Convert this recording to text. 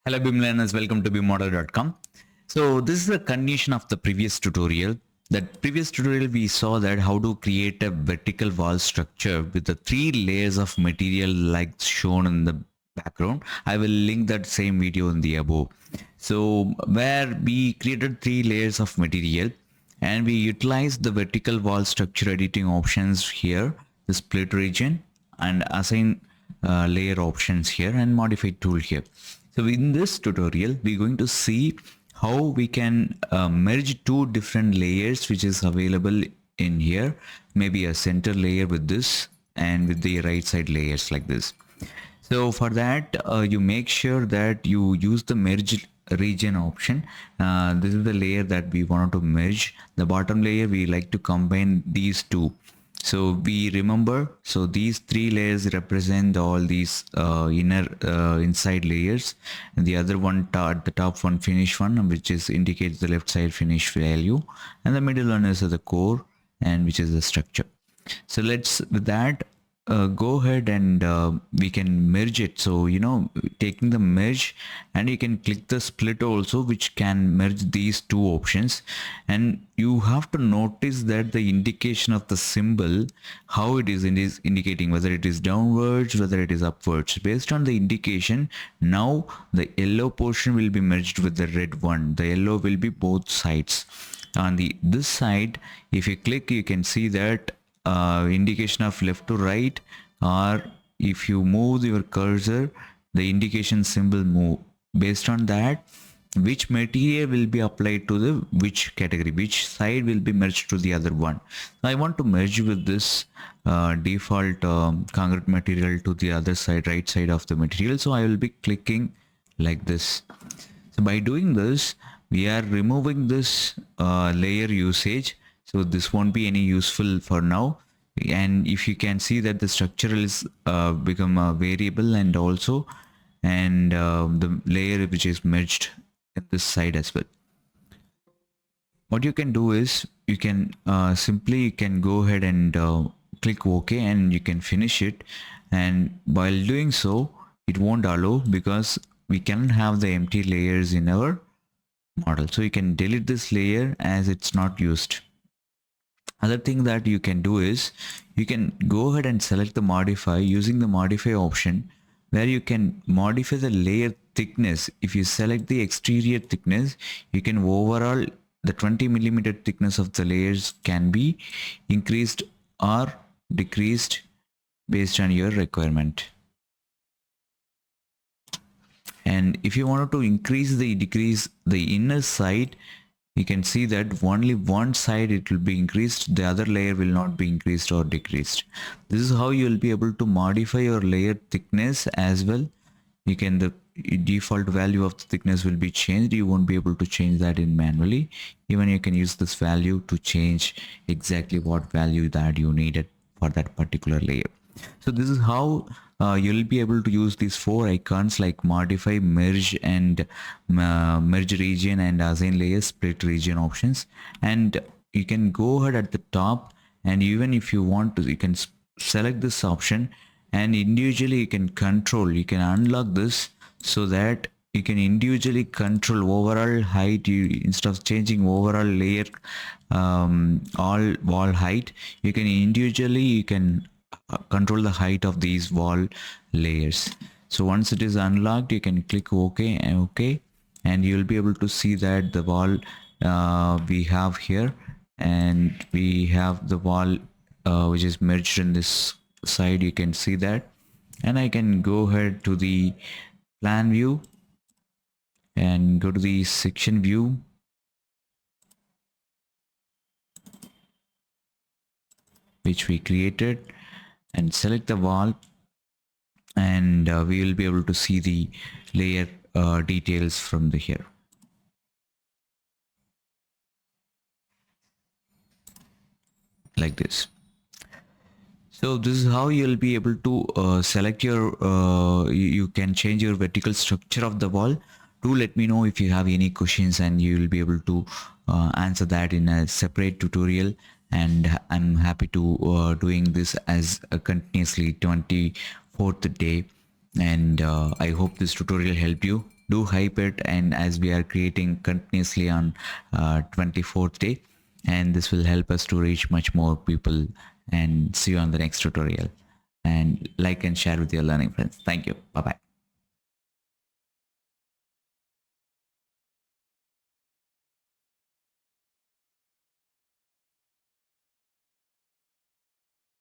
Hello BIM learners, welcome to BIMmodel.com. So this is a continuation of the previous tutorial. That previous tutorial we saw that how to create a vertical wall structure with the 3 layers of material like shown in the background. I will link that same video in the above. So where we created 3 layers of material and we utilized the vertical wall structure editing options here, the split region and assign layer options here and modify tool here. So in this tutorial, we're going to see how we can merge 2 different layers which is available in here. Maybe a center layer with this and with the right side layers like this. So for that, you make sure that you use the merge region option. This is the layer that we want to merge. The bottom layer, we like to combine these two. So we remember, so these 3 layers represent all these inside layers, and the other one at the top one finish one, which is indicates the left side finish value, and the middle one is the core and which is the structure. So let's with that go ahead and we can merge it. So taking the merge, and you can click the split also, which can merge these 2 options. And you have to notice that the indication of the symbol, how it is indicating whether it is downwards, whether it is upwards. Based on the indication, now the yellow portion will be merged with the red one. The yellow will be both sides. On this side, if you click, you can see that indication of left to right, or if you move your cursor, the indication symbol move. Based on that, which material will be applied to the which category, which side will be merged to the other one. I want to merge with this default concrete material to the other side, right side of the material. So I will be clicking like this. So by doing this, we are removing this layer usage. So this won't be any useful for now. And if you can see that the structure is become a variable, and also the layer which is merged at this side as well. What you can do is you can simply go ahead and click OK, and you can finish it. And while doing so, it won't allow because we cannot have the empty layers in our model. So you can delete this layer as it's not used. Other thing that you can do is you can go ahead and select the modify using the modify option, where you can modify the layer thickness. If you select the exterior thickness, you can overall the 20mm thickness of the layers can be increased or decreased based on your requirement. And if you wanted to decrease the inner side, you can see that only one side it will be increased, the other layer will not be increased or decreased. This is how you will be able to modify your layer thickness as well. You can, the default value of the thickness will be changed. You won't be able to change that in manually. Even you can use this value to change exactly what value that you needed for that particular layer. So this is how you'll be able to use these 4 icons like modify, merge, and merge region, and assign layer, split region options. And you can go ahead at the top, and even if you want to, you can select this option, and individually you can unlock this so that you can individually control overall height. Instead of changing overall layer all wall height, you can individually control the height of these wall layers. So once it is unlocked, you can click OK and OK, and you'll be able to see that the wall we have here, and we have the wall which is merged in this side. You can see that, and I can go ahead to the plan view and go to the section view, which we created, and select the wall, and we will be able to see the layer details from the here. Like this. So this is how you'll be able to select your you can change your vertical structure of the wall. Do let me know if you have any questions, and you will be able to answer that in a separate tutorial. And I'm happy to doing this as a continuously 24th day, and I hope this tutorial helped you. do hype it, and as we are creating continuously on 24th day, and this will help us to reach much more people. And see you on the next tutorial, and like and share with your learning friends. Thank you. Bye bye.